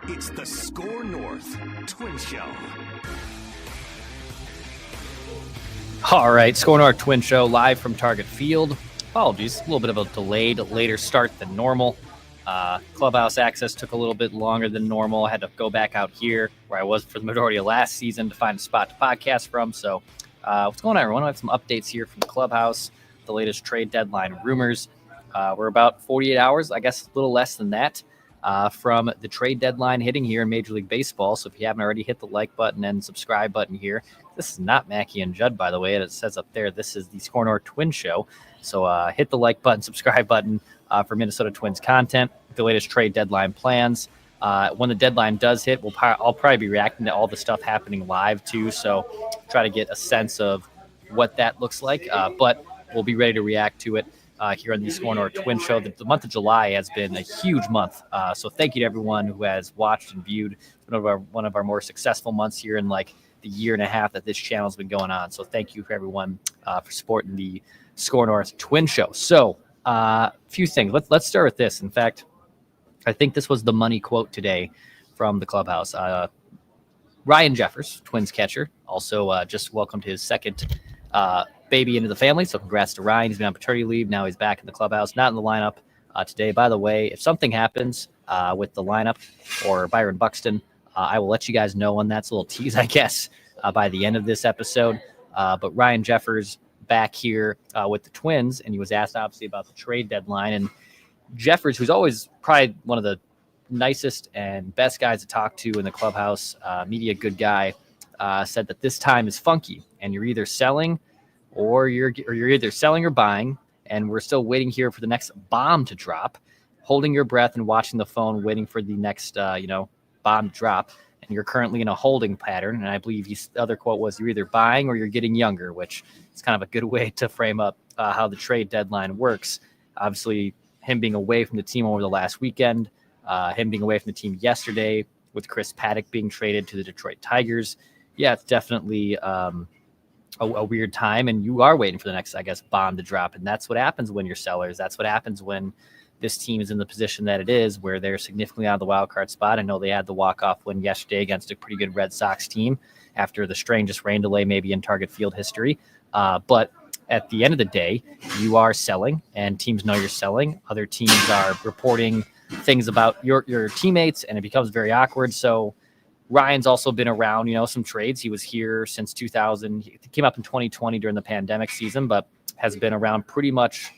It's the SKOR North Twins Show. All right, SKOR North Twins Show live from Target Field. Apologies, a little bit of a delayed, later start than normal. Clubhouse access took a little bit longer than normal. I had to go back out here where I was for the majority of last season to find a spot to podcast from. So what's going on, everyone? I have some updates here from the Clubhouse, the latest trade deadline rumors. We're about 48 hours, I guess a little less than that, from the trade deadline hitting here in Major League Baseball. So if you haven't already, hit the like button and subscribe button here. This is not Mackie and Judd, by the way. It says up there, this is the SKOR North Twins Show. So hit the like button, subscribe button for Minnesota Twins content, the latest trade deadline plans. When the deadline does hit, I'll probably be reacting to all the stuff happening live too. So try to get a sense of what that looks like. But we'll be ready to react to it here on the SKOR North Twins Show. The month of July has been a huge month. So thank you to everyone who has watched and viewed. It's been one of our more successful months here in like the year and a half that this channel has been going on. So thank you for everyone for supporting the SKOR North Twins Show. So a few things. Let's start with this. In fact, I think this was the money quote today from the Clubhouse. Ryan Jeffers, Twins catcher, also just welcomed his second baby into the family. So congrats to Ryan. He's been on paternity leave. Now he's back in the Clubhouse, not in the lineup today. By the way, if something happens with the lineup or Byron Buxton, I will let you guys know when. That's a little tease, I guess, by the end of this episode. But Ryan Jeffers back here with the Twins, and he was asked obviously about the trade deadline. And Jeffers, who's always probably one of the nicest and best guys to talk to in the Clubhouse, media good guy, said that this time is funky, and you're either selling or you're either selling or buying, and we're still waiting here for the next bomb to drop, holding your breath and watching the phone, waiting for the next bomb to drop. And you're currently in a holding pattern. And I believe the other quote was, you're either buying or you're getting younger, which is kind of a good way to frame up how the trade deadline works. Obviously, him being away from the team over the last weekend, him being away from the team yesterday with Chris Paddock being traded to the Detroit Tigers. Yeah, it's definitely a weird time, and you are waiting for the next, I guess, bomb to drop. And that's what happens when you're sellers. That's what happens when this team is in the position that it is, where they're significantly out of the wild card spot. I know they had the walk-off win yesterday against a pretty good Red Sox team after the strangest rain delay maybe in Target Field history. But at the end of the day, you are selling, and teams know you're selling. Other teams are reporting things about your teammates, and it becomes very awkward. So Ryan's also been around, some trades. He was here since 2000. He came up in 2020 during the pandemic season, but has been around pretty much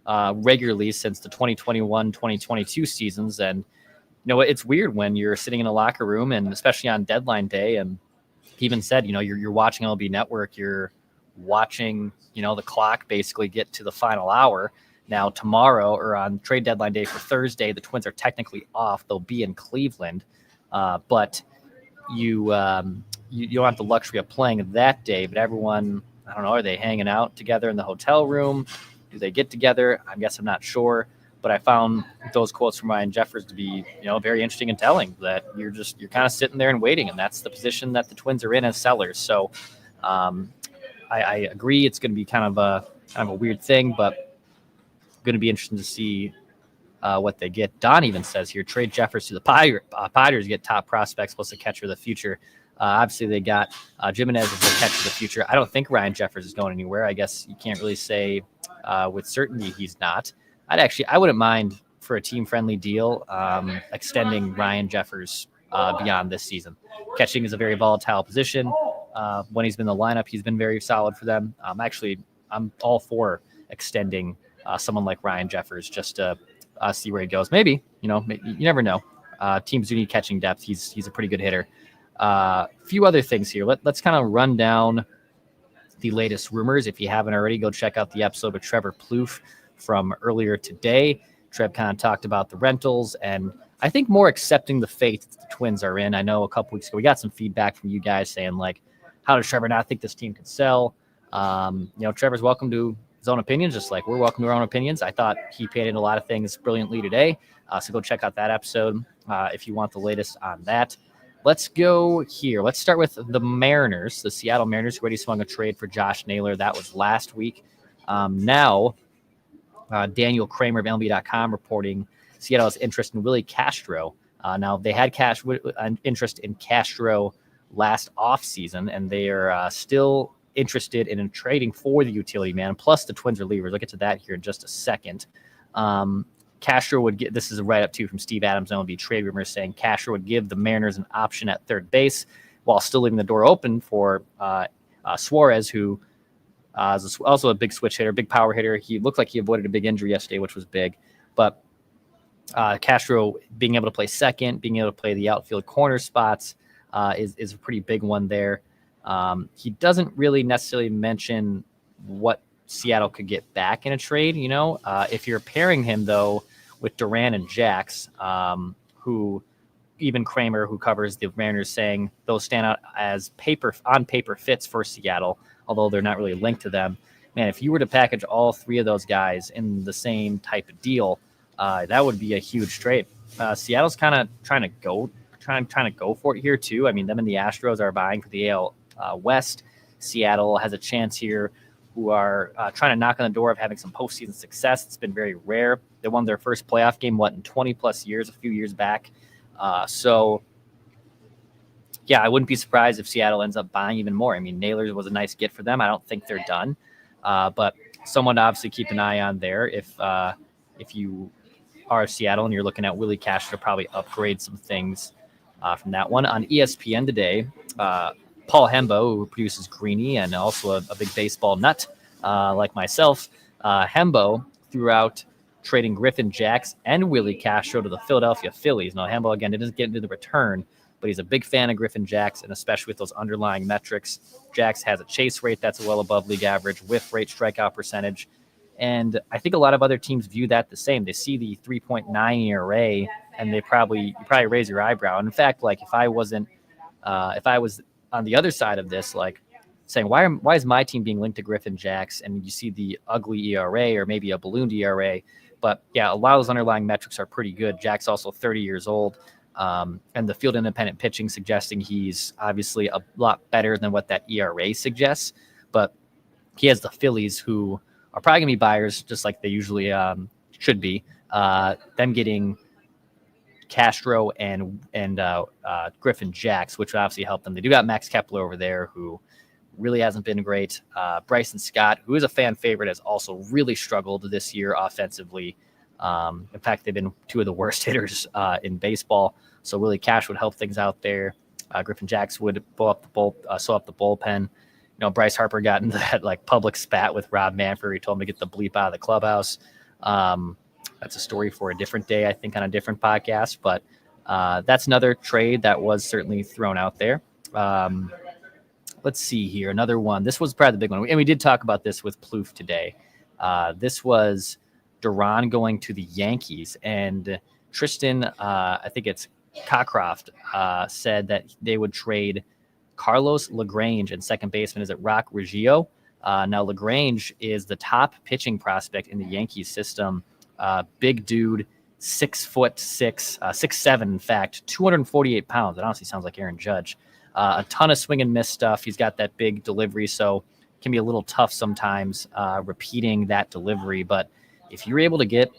regularly since the 2021-2022 seasons. And it's weird when you're sitting in a locker room, and especially on deadline day. And he even said, you're watching LB Network, you're watching the clock basically get to the final hour. Now tomorrow, or on trade deadline day for Thursday, the Twins are technically off. They'll be in Cleveland, but you don't have the luxury of playing that day. But everyone, I don't know, are they hanging out together in the hotel room? Do they get together? I guess I'm not sure, but I found those quotes from Ryan Jeffers to be, very interesting and telling, that you're kind of sitting there and waiting, and that's the position that the Twins are in as sellers. So I agree, it's going to be kind of a weird thing, but going to be interesting to see what they get. Don even says here, trade Jeffers to the Padres, get top prospects plus a catcher of the future. Obviously, they got Jimenez as the catcher of the future. I don't think Ryan Jeffers is going anywhere. I guess you can't really say with certainty he's not. I wouldn't mind, for a team-friendly deal, extending Ryan Jeffers beyond this season. Catching is a very volatile position. When he's been in the lineup, he's been very solid for them. I'm all for extending someone like Ryan Jeffers just to see where he goes. Maybe, you never know. Teams do need catching depth. He's a pretty good hitter. A few other things here. Let's kind of run down the latest rumors. If you haven't already, go check out the episode with Trevor Plouffe from earlier today. Trev kind of talked about the rentals, and I think more accepting the fate that the Twins are in. I know a couple weeks ago we got some feedback from you guys saying, like, how does Trevor not think this team could sell? Trevor's welcome to his own opinions, just like we're welcome to our own opinions. I thought he painted a lot of things brilliantly today. So go check out that episode if you want the latest on that. Let's go here. Let's start with the Mariners, the Seattle Mariners, who already swung a trade for Josh Naylor. That was last week. Now, Daniel Kramer of MLB.com reporting Seattle's interest in Willie Castro. Now, they had interest in Castro last offseason, and they are still interested in trading for the utility man, plus the Twins relievers. I'll get to that here in just a second. Castro would get, this is a write-up too from Steve Adams, MLB Trade Rumors, saying Castro would give the Mariners an option at third base while still leaving the door open for Suarez, who is also a big switch hitter, big power hitter. He looked like he avoided a big injury yesterday, which was big. But Castro being able to play second, being able to play the outfield corner spots is a pretty big one there. He doesn't really necessarily mention what Seattle could get back in a trade. If you're pairing him, though, with Duran and Jax, who even Kramer, who covers the Mariners, saying those stand out as on paper fits for Seattle, although they're not really linked to them. Man, if you were to package all three of those guys in the same type of deal, that would be a huge trade. Seattle's kind of trying to go for it here too. I mean, them and the Astros are vying for the AL West. Seattle has a chance here, who are trying to knock on the door of having some postseason success. It's been very rare. They won their first playoff game, in 20 plus years, a few years back. So yeah, I wouldn't be surprised if Seattle ends up buying even more. I mean, Naylor was a nice get for them. I don't think they're done, but someone to obviously keep an eye on there. If you are Seattle and you're looking at Willie Castro to probably upgrade some things from that one. On ESPN today, Paul Hembo, who produces Greeny and also a big baseball nut like myself, Hembo threw out trading Griffin Jax and Willie Castro to the Philadelphia Phillies. Now, Hembo, again, doesn't get into the return, but he's a big fan of Griffin Jax, and especially with those underlying metrics. Jax has a chase rate that's well above league average, whiff rate, strikeout percentage. And I think a lot of other teams view that the same. They see the 3.9 ERA, and you probably raise your eyebrow. And in fact, like if I was on the other side of this, like saying, why is my team being linked to Griffin Jax? And you see the ugly ERA or maybe a ballooned ERA. But yeah, a lot of those underlying metrics are pretty good. Jack's also 30 years old. And the field independent pitching suggesting he's obviously a lot better than what that ERA suggests. But he has the Phillies, who are probably going to be buyers, just like they usually should be. Them getting Castro and Griffin Jax, which would obviously help them. They do got Max Kepler over there, who really hasn't been great. Bryson Scott, who is a fan favorite, has also really struggled this year offensively. In fact, they've been two of the worst hitters in baseball. So Willie Cash would help things out there. Griffin Jax would sew up the bullpen. Bryce Harper got into that public spat with Rob Manfred. He told him to get the bleep out of the clubhouse. That's a story for a different day, I think, on a different podcast. But that's another trade that was certainly thrown out there. Let's see here. Another one. This was probably the big one. And we did talk about this with Plouffe today. This was Duran going to the Yankees. And Tristan, I think it's Cockcroft, said that they would trade Carlos LaGrange and second baseman is it Rock Reggio. Now LaGrange is the top pitching prospect in the Yankees system. Big dude, 6'6", 6'7", in fact, 248 pounds. It honestly sounds like Aaron Judge. A ton of swing and miss stuff. He's got that big delivery, so it can be a little tough sometimes repeating that delivery. But if you're able to get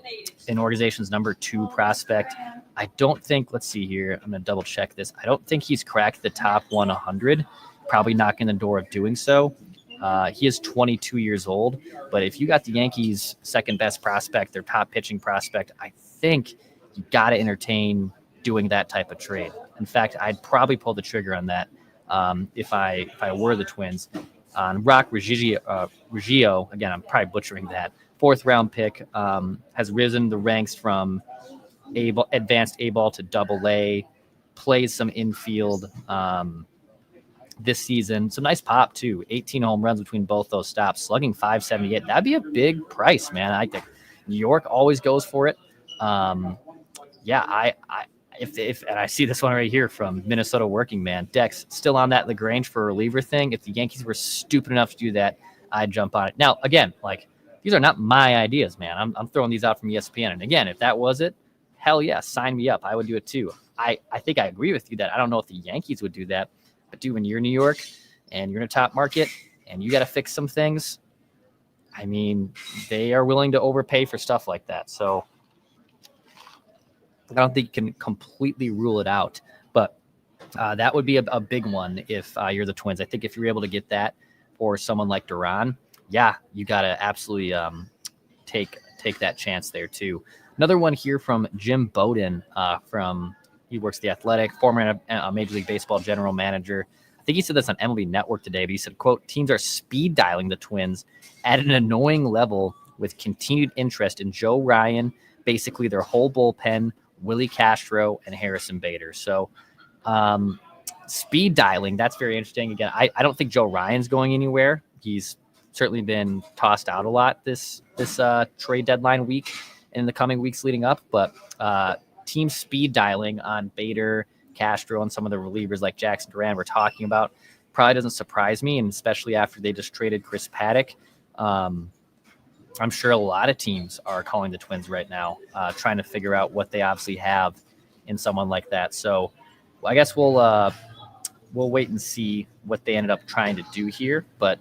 an organization's number 2 prospect, I don't think, let's see here, I'm going to double check this. I don't think he's cracked the top 100, probably knocking the door of doing so. He is 22 years old, but if you got the Yankees' second best prospect, their top pitching prospect, I think you got to entertain doing that type of trade. In fact, I'd probably pull the trigger on that if I were the Twins. On Rock Reggio, again, I'm probably butchering that. 4th round pick, has risen the ranks from advanced A-ball to AA, plays some infield this season. Some nice pop, too. 18 home runs between both those stops, slugging .578. That'd be a big price, man. I think New York always goes for it. If and I see this one right here from Minnesota Working Man. Dex, still on that LaGrange for a reliever thing. If the Yankees were stupid enough to do that, I'd jump on it. Now, again, these are not my ideas, man. I'm throwing these out from ESPN. And again, if that was it, hell yeah, sign me up. I would do it too. I think I agree with you that I don't know if the Yankees would do that. But dude, when you're in New York and you're in a top market and you got to fix some things, I mean, they are willing to overpay for stuff like that. So I don't think you can completely rule it out, but that would be a big one if you're the Twins. I think if you're able to get that for someone like Duran, yeah, you got to absolutely take that chance there too. Another one here from Jim Bowden he works The Athletic, former Major League Baseball general manager. I think he said this on MLB Network today, but he said, quote, teams are speed dialing the Twins at an annoying level with continued interest in Joe Ryan, basically their whole bullpen, Willie Castro, and Harrison Bader. So speed dialing, that's very interesting. Again, I don't think Joe Ryan's going anywhere. He's certainly been tossed out a lot this trade deadline week and in the coming weeks leading up, but team speed dialing on Bader, Castro, and some of the relievers like Jackson Duran we're talking about probably doesn't surprise me, and especially after they just traded Chris Paddock. I'm sure a lot of teams are calling the Twins right now, trying to figure out what they obviously have in someone like that. So I guess we'll wait and see what they ended up trying to do here. But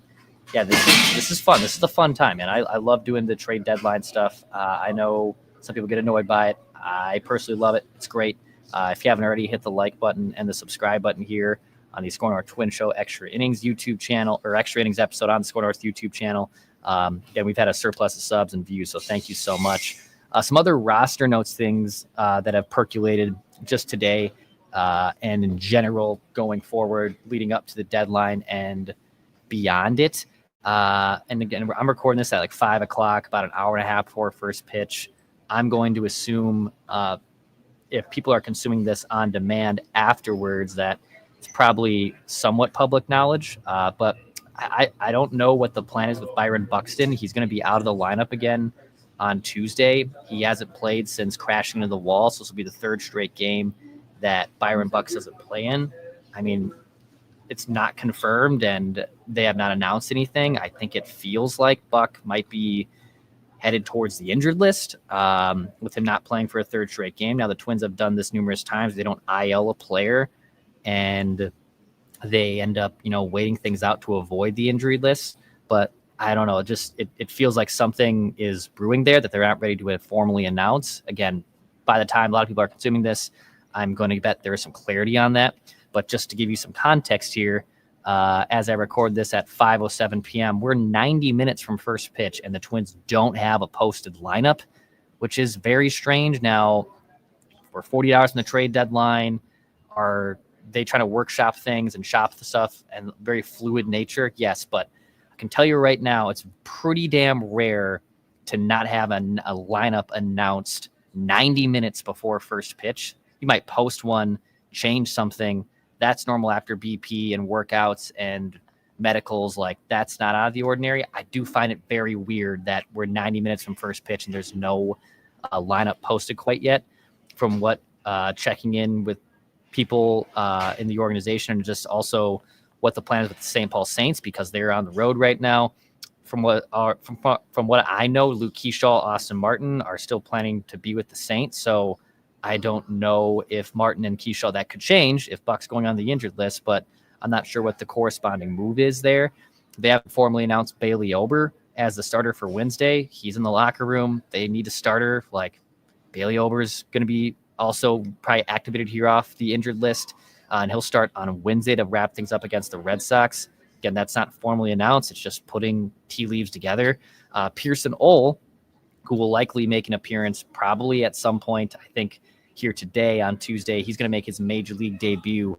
yeah, this is fun. This is a fun time, man. I love doing the trade deadline stuff. I know some people get annoyed by it. I personally love it. It's great. If you haven't already, hit the like button and the subscribe button here on the SKOR North Twins Show Extra Innings YouTube channel, or Extra Innings episode on the SKOR North YouTube channel. Again, we've had a surplus of subs and views, so thank you so much. Some other roster notes things that have percolated just today and in general going forward, leading up to the deadline and beyond it. And again, I'm recording this at like 5 o'clock, about an hour and a half before first pitch. I'm going to assume if people are consuming this on demand afterwards, that it's probably somewhat public knowledge. But I don't know what the plan is with Byron Buxton. He's going to be out of the lineup again on Tuesday. He hasn't played since crashing into the wall, so this will be the third straight game that Byron Buxton doesn't play in. I mean, it's not confirmed, and they have not announced anything. I think it feels like Buck might be headed towards the injured list with him not playing for a third straight game. Now, the Twins have done this numerous times. They don't IL a player, and they end up, waiting things out to avoid the injury list. But I don't know. It feels like something is brewing there that they're not ready to formally announce. Again, by the time a lot of people are consuming this, I'm going to bet there is some clarity on that. But just to give you some context here, as I record this at 5:07 p.m., we're 90 minutes from first pitch, and the Twins don't have a posted lineup, which is very strange. Now, we're 40 hours from the trade deadline. Are they trying to workshop things and shop the stuff and very fluid nature? Yes, but I can tell you right now, it's pretty damn rare to not have a lineup announced 90 minutes before first pitch. You might post one, change something. That's normal after BP and workouts and medicals. Like, that's not out of the ordinary. I do find it very weird that we're 90 minutes from first pitch and there's no lineup posted quite yet. From what checking in with people in the organization, and just also what the plan is with the St. Paul Saints, because they're on the road right now. From what I know, Luke Keyshaw, Austin Martin are still planning to be with the Saints. So I don't know if Martin and Keyshaw, that could change if Buck's going on the injured list, but I'm not sure what the corresponding move is there. They haven't formally announced Bailey Ober as the starter for Wednesday. He's in the locker room. They need a starter. Like, Bailey Ober's going to be also probably activated here off the injured list, and he'll start on Wednesday to wrap things up against the Red Sox. Again, that's not formally announced. It's just putting tea leaves together. Pearson Ole, who will likely make an appearance probably at some point, I think, here today on Tuesday. He's going to make his major league debut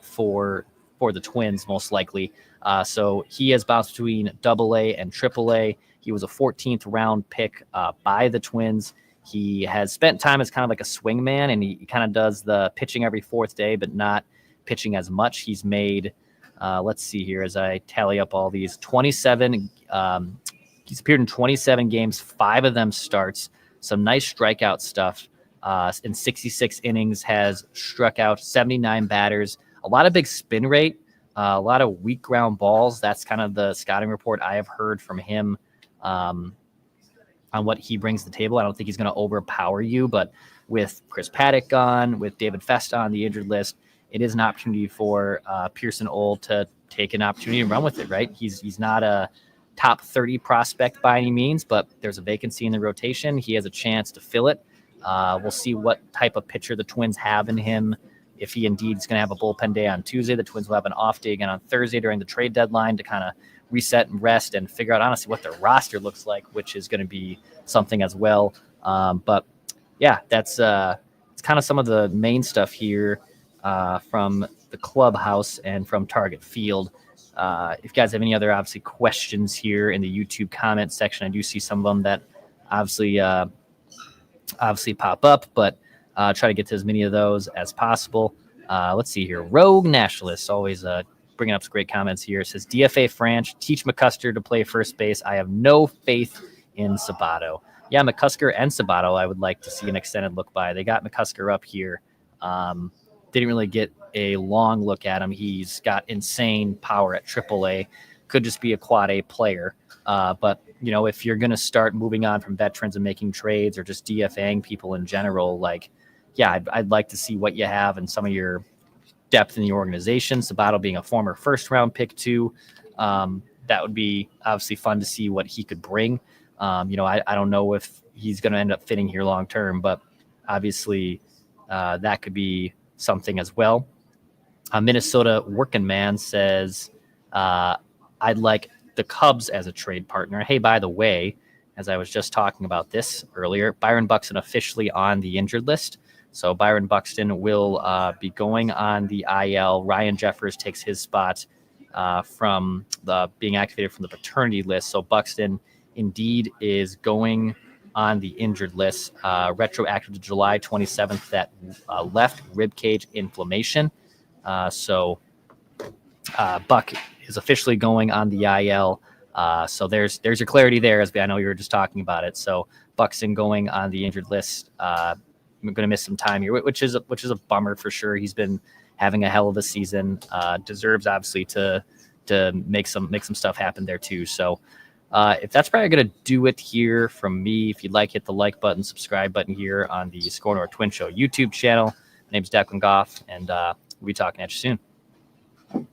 for the Twins, most likely. So he has bounced between AA and AAA. He was a 14th round pick by the Twins. He has spent time as kind of like a swingman, and he kind of does the pitching every fourth day, but not pitching as much. He's made, let's see here as I tally up all these, 27. He's appeared in 27 games, 5 of them starts. Some nice strikeout stuff. In 66 innings, has struck out 79 batters, a lot of big spin rate, a lot of weak ground balls. That's kind of the scouting report I have heard from him on what he brings to the table. I don't think he's going to overpower you, but with Chris Paddock gone, with David Festa on the injured list, it is an opportunity for Pearson Ole to take an opportunity and run with it, right? He's not a top 30 prospect by any means, but there's a vacancy in the rotation. He has a chance to fill it. We'll see what type of pitcher the Twins have in him. If he indeed is going to have a bullpen day on Tuesday, the Twins will have an off day again on Thursday during the trade deadline to kind of reset and rest and figure out honestly what their roster looks like, which is going to be something as well. But yeah, that's it's kind of some of the main stuff here from the clubhouse and from Target Field. If you guys have any other obviously questions here in the YouTube comment section, I do see some of them that obviously pop up, but try to get to as many of those as possible. Let's see here. Rogue Nationalist, always bringing up some great comments here. It says, DFA Franch, teach McCusker to play first base. I have no faith in Sabato. Yeah, McCusker and Sabato, I would like to see an extended look by. They got McCusker up here. Didn't really get a long look at him. He's got insane power at AAA. Could just be a quad A player. But, you know, if you're going to start moving on from veterans and making trades or just DFAing people in general, like, yeah, I'd like to see what you have and some of your depth in the organization. Sabato being a former first-round pick, too. That would be obviously fun to see what he could bring. You know, I don't know if he's going to end up fitting here long-term, but obviously that could be something as well. Minnesota Working Man says, I'd like the Cubs as a trade partner. Hey, by the way, as I was just talking about this earlier, Byron Buxton officially on the injured list. So Byron Buxton will be going on the IL. Ryan Jeffers takes his spot from being activated from the paternity list. So Buxton indeed is going on the injured list, retroactive to July 27th, that left rib cage inflammation. So Buck is officially going on the IL. So there's your clarity there, as I know you were just talking about it. So Buxton going on the injured list. I'm going to miss some time here, which is a bummer for sure. He's been having a hell of a season. Deserves obviously to make some stuff happen there too. So if that's probably going to do it here from me. If you'd like, hit the like button, subscribe button here on the SKOR North Twins Show YouTube channel. My name's Declan Goff, and we'll be talking at you soon.